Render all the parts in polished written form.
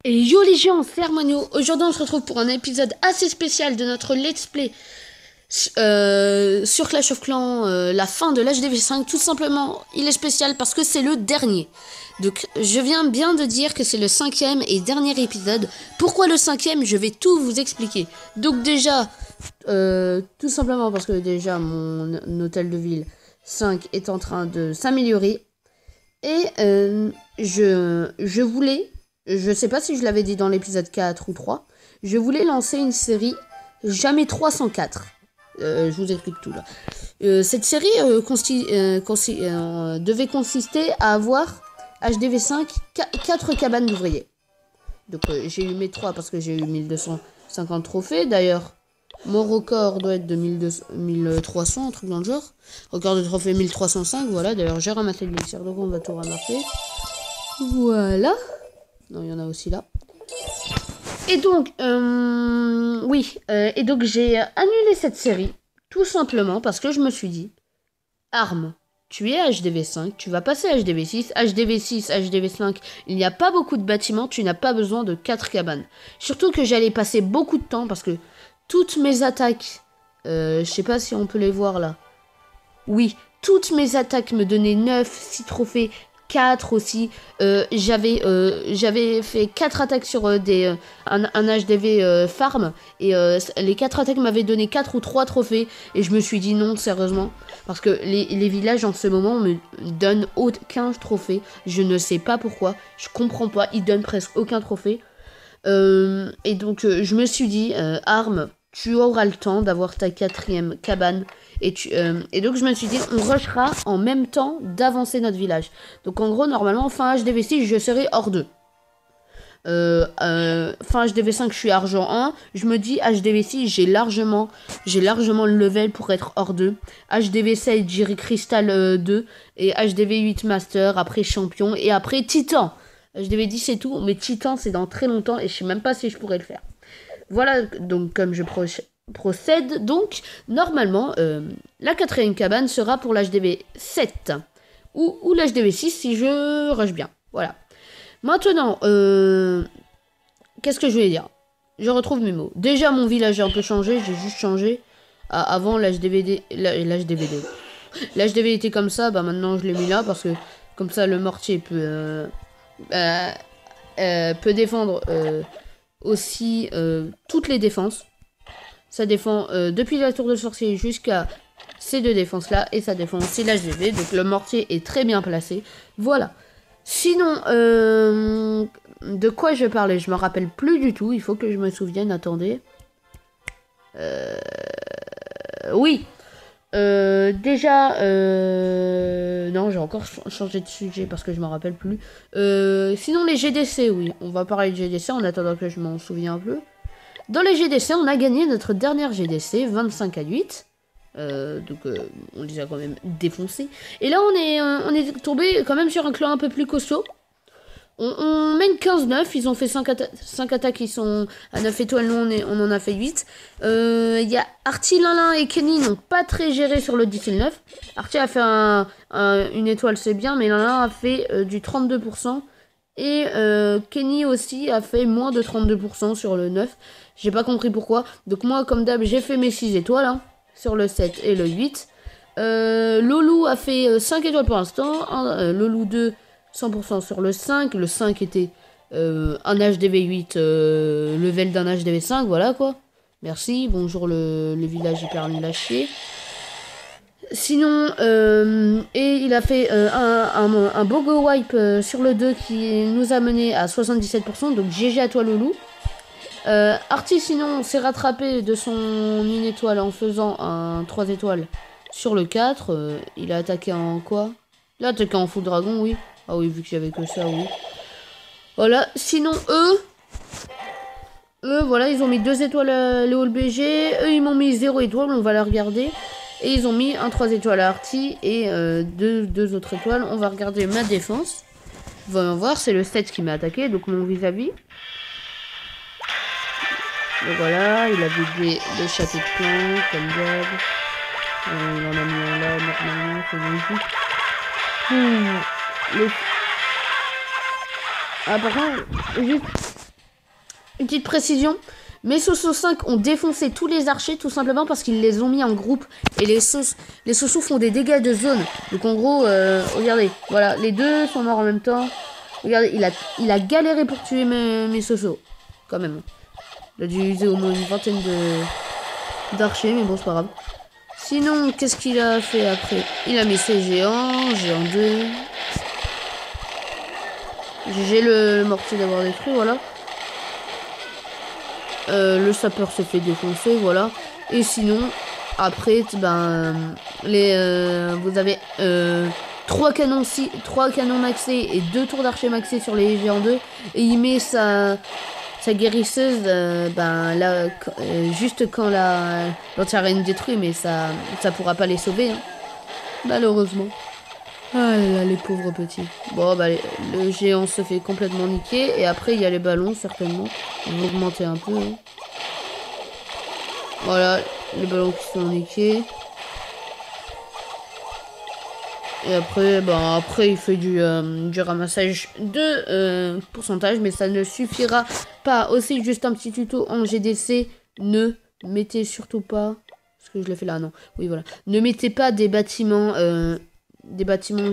Et yo les gens, c'est Armanio. Aujourd'hui on se retrouve pour un épisode assez spécial de notre let's play sur Clash of Clans, la fin de l'HDV5. Tout simplement, il est spécial parce que c'est le dernier. Donc je viens bien de dire que c'est le 5e et dernier épisode. Pourquoi le 5e? Je vais tout vous expliquer. Donc déjà, tout simplement parce que déjà mon hôtel de ville 5 est en train de s'améliorer. Et je voulais, je sais pas si je l'avais dit dans l'épisode 4 ou 3, je voulais lancer une série Jamais 304. Je vous explique tout là. Cette série devait consister à avoir HDV5 4 cabanes d'ouvriers. Donc j'ai eu mes 3 parce que j'ai eu 1250 trophées. D'ailleurs, mon record doit être de 1300, un truc dans le genre. Record de trophée 1305, voilà. D'ailleurs, j'ai ramassé le mixeur, donc on va tout ramasser. Voilà. Non, il y en a aussi là. Et donc, oui. Et donc, j'ai annulé cette série. Tout simplement parce que je me suis dit, Arme, tu es HDV5, tu vas passer HDV6, HDV6, HDV5, il n'y a pas beaucoup de bâtiments, tu n'as pas besoin de 4 cabanes. Surtout que j'allais passer beaucoup de temps parce que toutes mes attaques, je sais pas si on peut les voir là. Oui, toutes mes attaques me donnaient 9, 6 trophées, 4 aussi. J'avais fait 4 attaques sur un HDV farm. Et les 4 attaques m'avaient donné 4 ou 3 trophées. Et je me suis dit non, sérieusement. Parce que les villages en ce moment me donnent aucun trophée. Je ne sais pas pourquoi. Je comprends pas. Ils donnent presque aucun trophée. Et donc je me suis dit, Arme, tu auras le temps d'avoir ta 4e cabane. Et donc je me suis dit, on rushera en même temps d'avancer notre village. Donc en gros, normalement, fin HDV6, je serai hors 2. Fin HDV5, je suis argent 1. Je me dis, HDV6, j'ai largement le level pour être hors 2. HDV7, j'irai cristal 2. Et HDV8, master. Après champion. Et après titan. HDV10, c'est tout. Mais titan, c'est dans très longtemps. Et je sais même pas si je pourrais le faire. Voilà, donc comme je procède, donc normalement, la 4e cabane sera pour l'HDV 7 ou l'HDV 6 si je rush bien. Voilà. Maintenant, qu'est-ce que je voulais dire? Je retrouve mes mots. Déjà, mon village a un peu changé, j'ai juste changé. Avant, l'HDVD. L'HDV était comme ça, bah maintenant je l'ai mis là parce que comme ça le mortier peut défendre aussi toutes les défenses. Ça défend depuis la tour de sorcier jusqu'à ces deux défenses là. Et ça défend aussi l'HDV. Donc le mortier est très bien placé. Voilà. Sinon, de quoi je parlais? Je me rappelle plus du tout. Il faut que je me souvienne. Attendez. Oui. Déjà, non, j'ai encore changé de sujet parce que je me rappelle plus. Sinon, les GDC, oui. On va parler de GDC en attendant que je m'en souvienne un peu. Dans les GDC, on a gagné notre dernière GDC, 25 à 8. Donc, on les a quand même défoncés. Et là, on est tombé quand même sur un clan un peu plus costaud. On mène 15-9, ils ont fait 5 attaques, ils sont à 9 étoiles, nous on en a fait 8. Il y a Artie, Lin et Kenny n'ont pas très géré sur le 10 et le 9. Artie a fait une étoile, c'est bien, mais Lin a fait du 32%. Et Kenny aussi a fait moins de 32% sur le 9. J'ai pas compris pourquoi. Donc moi, comme d'hab, j'ai fait mes 6 étoiles hein, sur le 7 et le 8. Lolou a fait 5 étoiles pour l'instant. Lolou 2... 100% sur le 5. Le 5 était un HDV8 level d'un HDV5. Voilà quoi. Merci. Bonjour le village hyper nul à chier. Sinon, et il a fait un Bogo Wipe sur le 2 qui nous a mené à 77%. Donc GG à toi Loulou. Artie sinon s'est rattrapé de son 1 étoile en faisant un 3 étoiles sur le 4. Il a attaqué en quoi? Il a attaqué en Fou Dragon, oui. Ah oui, vu qu'il y avait que ça, oui. Voilà. Sinon, eux, voilà, ils ont mis 2 étoiles à Léo le BG. Eux, ils m'ont mis 0 étoile, on va la regarder. Et ils ont mis un 3 étoiles à Artie et 2 autres étoiles. On va regarder ma défense. Voyons voir, c'est le 7 qui m'a attaqué, donc mon vis-à-vis. Donc voilà, il a vidé le château de plomb, comme d'hab. Il en a mis un là, normalement, c'est logique. Ah, par contre, juste une petite précision. Mes Soso 5 ont défoncé tous les archers tout simplement parce qu'ils les ont mis en groupe. Et les Soso font des dégâts de zone. Donc en gros, regardez, voilà, les deux sont morts en même temps. Regardez, il a galéré pour tuer mes Soso. Quand même. Il a dû user au moins une vingtaine d'archers, mais bon, c'est pas grave. Sinon, qu'est-ce qu'il a fait après? Il a mis ses géants, géant 2. J'ai le mortier d'avoir détruit, voilà. Le sapeur s'est fait défoncer, voilà. Et sinon, après, ben, vous avez 3 canons maxés et 2 tours d'archer maxés sur les géants 2. Et il met sa guérisseuse, ben là, juste quand l'anti-arène détruit, mais ça pourra pas les sauver, hein, malheureusement. Ah là, les pauvres petits. Bon, bah, le géant se fait complètement niquer. Et après, il y a les ballons, certainement. On va augmenter un peu. Hein. Voilà, les ballons qui sont niqués. Et après, bah, après il fait du ramassage de pourcentage. Mais ça ne suffira pas. Aussi, juste un petit tuto en GDC. Ne mettez surtout pas... Est-ce que je l'ai fait là? Non. Oui, voilà. Ne mettez pas des bâtiments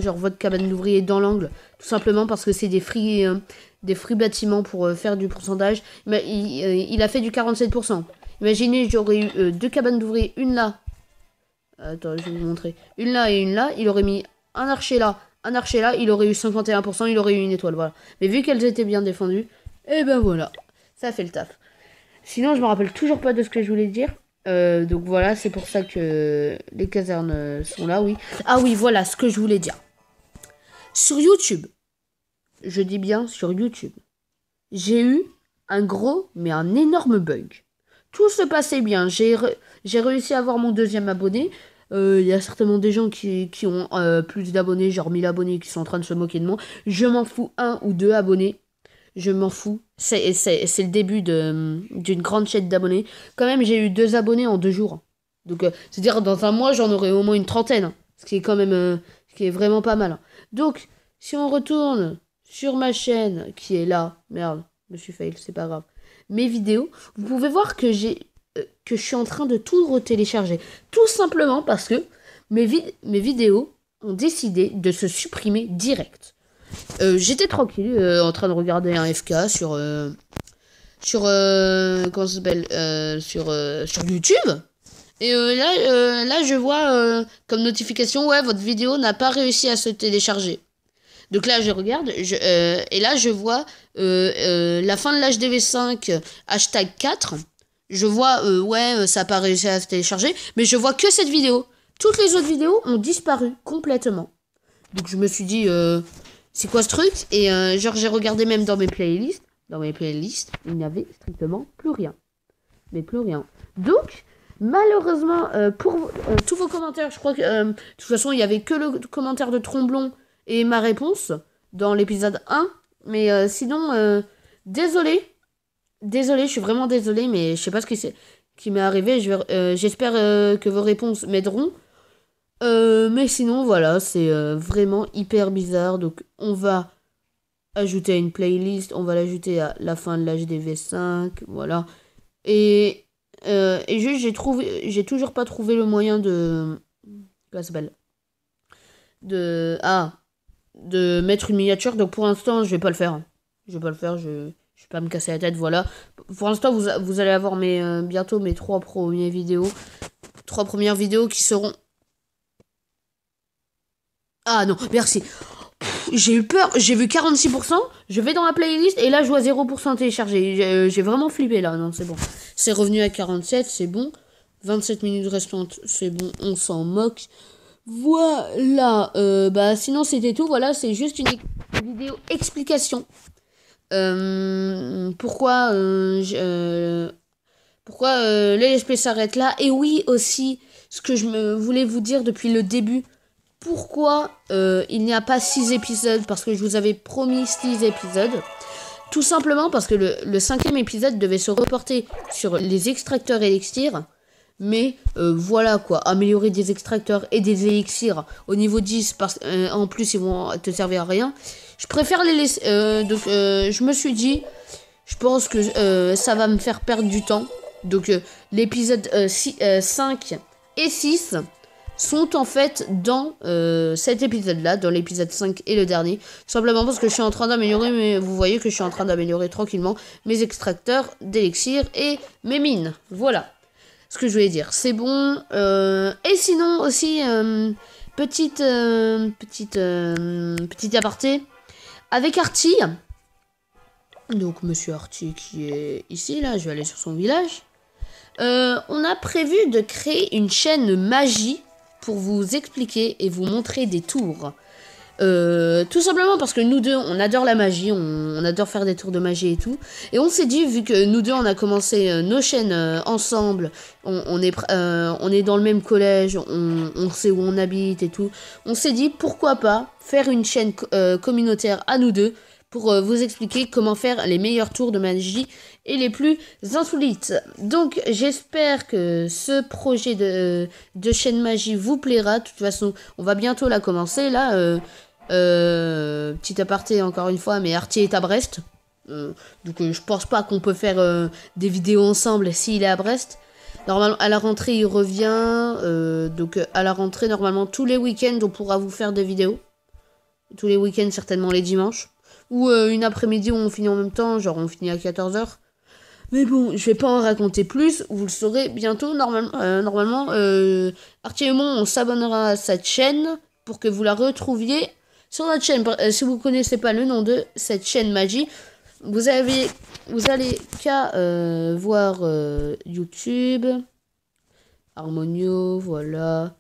genre votre cabane d'ouvrier dans l'angle, tout simplement parce que c'est des free bâtiments pour faire du pourcentage. Mais il a fait du 47%. Imaginez, j'aurais eu 2 cabanes d'ouvrier, une là. Attends, je vais vous montrer. Une là et une là. Il aurait mis un archer là, il aurait eu 51%, il aurait eu une étoile, voilà. Mais vu qu'elles étaient bien défendues, et ben voilà, ça fait le taf. Sinon, je me rappelle toujours pas de ce que je voulais dire. Donc voilà, c'est pour ça que les casernes sont là, oui. Ah oui, voilà ce que je voulais dire. Sur YouTube, je dis bien sur YouTube, j'ai eu un gros, mais un énorme bug. Tout se passait bien, j'ai réussi à avoir mon 2e abonné. Il y a certainement des gens qui ont plus d'abonnés, genre 1000 abonnés, qui sont en train de se moquer de moi. Je m'en fous, 1 ou 2 abonnés. Je m'en fous. C'est le début d'une grande chaîne d'abonnés. Quand même, j'ai eu 2 abonnés en 2 jours. Donc, c'est-à-dire, dans un mois, j'en aurai au moins une trentaine. Hein, ce qui est quand même... ce qui est vraiment pas mal. Hein. Donc, si on retourne sur ma chaîne, qui est là... Merde, je me suis fail, c'est pas grave. Mes vidéos, vous pouvez voir que je suis en train de tout retélécharger. Tout simplement parce que mes vidéos ont décidé de se supprimer direct. J'étais tranquille en train de regarder un FK sur comment ça s'appelle sur YouTube et là je vois comme notification, ouais, votre vidéo n'a pas réussi à se télécharger. Donc là je regarde et là je vois la fin de l'HDV5 #4. Je vois ouais, ça n'a pas réussi à se télécharger, mais je vois que cette vidéo. Toutes les autres vidéos ont disparu complètement. Donc je me suis dit c'est quoi ce truc? Et genre j'ai regardé même dans mes playlists. Dans mes playlists, il n'y avait strictement plus rien. Mais plus rien. Donc, malheureusement, pour tous vos commentaires, je crois que de toute façon, il n'y avait que le commentaire de Tromblon et ma réponse dans l'épisode 1. Mais sinon, désolé. Désolé, je suis vraiment désolé, mais je sais pas ce qui m'est arrivé. J'espère que vos réponses m'aideront. Mais sinon, voilà, c'est vraiment hyper bizarre. Donc, on va ajouter à une playlist. On va l'ajouter à la fin de l'HDV5. Voilà. Et juste, j'ai toujours pas trouvé le moyen de... Comment ça s'appelle? De mettre une miniature. Donc, pour l'instant, je vais pas le faire. Je vais pas le faire. Je vais pas me casser la tête. Voilà. Pour l'instant, vous allez avoir bientôt mes 3 premières vidéos. 3 premières vidéos qui seront... Ah non, merci. J'ai eu peur, j'ai vu 46%, je vais dans la playlist et là je vois 0% téléchargé. J'ai vraiment flippé là, non c'est bon. C'est revenu à 47, c'est bon. 27 minutes restantes, c'est bon, on s'en moque. Voilà, bah sinon c'était tout, voilà, c'est juste une vidéo explication. Pourquoi l'LSP s'arrête là. Et oui aussi, ce que je voulais vous dire depuis le début. Pourquoi il n'y a pas 6 épisodes? Parce que je vous avais promis 6 épisodes. Tout simplement parce que le 5e épisode devait se reporter sur les extracteurs élixirs. Mais voilà quoi, améliorer des extracteurs et des élixirs au niveau 10, en plus ils vont te servir à rien. Je préfère les laisser... donc je me suis dit, Je pense que ça va me faire perdre du temps. Donc l'épisode 5 et 6 sont en fait dans cet épisode-là, dans l'épisode 5 et le dernier. Simplement parce que je suis en train d'améliorer, mais vous voyez que je suis en train d'améliorer tranquillement mes extracteurs d'élixir et mes mines. Voilà ce que je voulais dire. C'est bon. Et sinon aussi, petite aparté avec Artie. Donc Monsieur Artie qui est ici, là, je vais aller sur son village. On a prévu de créer une chaîne magie pour vous expliquer et vous montrer des tours. Tout simplement parce que nous deux, on adore la magie, on adore faire des tours de magie et tout. Et on s'est dit, vu que nous deux, on a commencé nos chaînes ensemble, on est dans le même collège, on sait où on habite et tout. On s'est dit, pourquoi pas faire une chaîne communautaire à nous deux pour vous expliquer comment faire les meilleurs tours de magie et les plus insolites. Donc j'espère que ce projet de chaîne magie vous plaira. De toute façon, on va bientôt la commencer là. Petit aparté encore une fois, mais Artie est à Brest. Donc je pense pas qu'on peut faire des vidéos ensemble s'il est à Brest. Normalement à la rentrée il revient. Donc à la rentrée normalement tous les week-ends on pourra vous faire des vidéos. Tous les week-ends certainement les dimanches. Ou une après-midi où on finit en même temps, genre on finit à 14h. Mais bon, je vais pas en raconter plus, vous le saurez bientôt. Normalement, Artie et moi, on s'abonnera à cette chaîne pour que vous la retrouviez sur notre chaîne. Si vous connaissez pas le nom de cette chaîne magie, vous allez qu'à voir YouTube, Harmonio, voilà.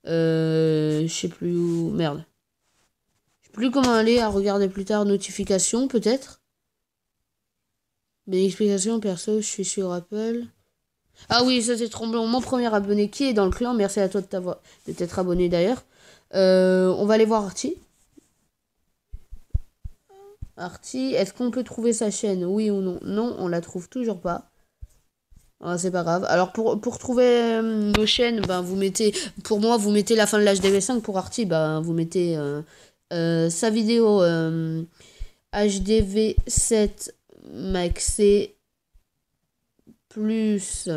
Je sais plus où, merde. Plus comment aller à regarder plus tard, notifications peut-être. Mais explications perso, je suis sur Apple. Ah oui, ça c'est Tromblon, mon premier abonné qui est dans le clan. Merci à toi de t'être abonné d'ailleurs. On va aller voir Artie. Artie, est-ce qu'on peut trouver sa chaîne? Oui ou non? Non, on la trouve toujours pas. Ah, c'est pas grave. Alors pour trouver nos chaînes, ben vous mettez, pour moi vous mettez la fin de l'HDV5. Pour Artie, ben vous mettez sa vidéo HDV7 maxé plus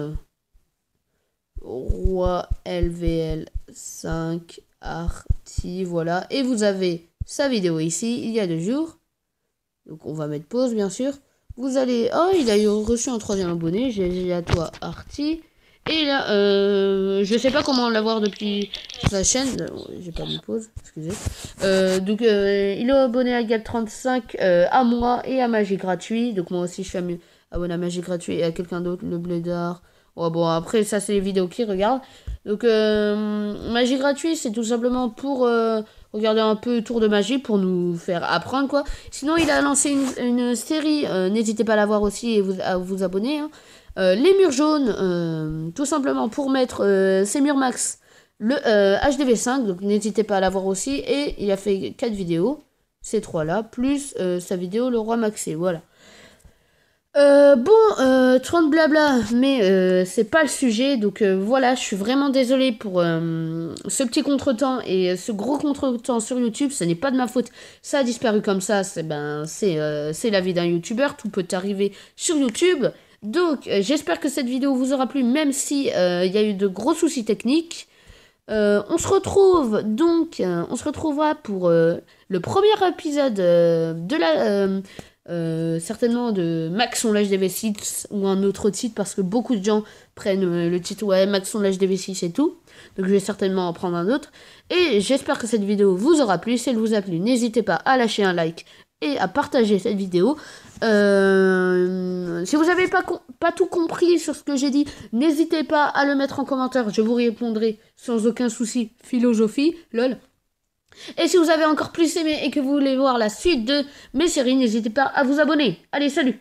roi LVL5 Artie, voilà. Et vous avez sa vidéo ici, il y a 2 jours. Donc on va mettre pause bien sûr. Vous allez... Oh, il a reçu un 3e abonné. J'ai à toi Artie. Et là, je sais pas comment l'avoir depuis sa chaîne. J'ai pas mis pause, excusez. Donc, il est abonné à Gal35, à moi et à Magie Gratuit. Donc, moi aussi, je suis abonné à Magie Gratuit et à quelqu'un d'autre, le Blédard. Ouais, bon, après, ça, c'est les vidéos qui regardent. Donc, Magie Gratuit, c'est tout simplement pour regarder un peu Tour de Magie, pour nous faire apprendre, quoi. Sinon, il a lancé une série. N'hésitez pas à la voir aussi et à vous abonner, hein. Les murs jaunes, tout simplement pour mettre ces murs max, le HDV5, donc n'hésitez pas à la voir aussi. Et il a fait 4 vidéos, ces 3 là, plus sa vidéo le roi maxé, voilà. Bon, 30 blabla, mais c'est pas le sujet, donc voilà, je suis vraiment désolée pour ce petit contretemps et ce gros contretemps sur YouTube, ce n'est pas de ma faute, ça a disparu comme ça, c'est la vie d'un youtubeur, tout peut arriver sur YouTube. Donc, j'espère que cette vidéo vous aura plu, même si y a eu de gros soucis techniques. On se retrouve donc, on se retrouvera pour le premier épisode de la, certainement de Maxon l'HDV6 ou un autre titre, parce que beaucoup de gens prennent le titre ouais Maxon l'HDV6 et tout. Donc, je vais certainement en prendre un autre. Et j'espère que cette vidéo vous aura plu. Si elle vous a plu, n'hésitez pas à lâcher un like et à partager cette vidéo. Si vous n'avez pas tout compris sur ce que j'ai dit, n'hésitez pas à le mettre en commentaire, je vous répondrai sans aucun souci. Philosophie, lol. Et si vous avez encore plus aimé et que vous voulez voir la suite de mes séries, n'hésitez pas à vous abonner. Allez, salut!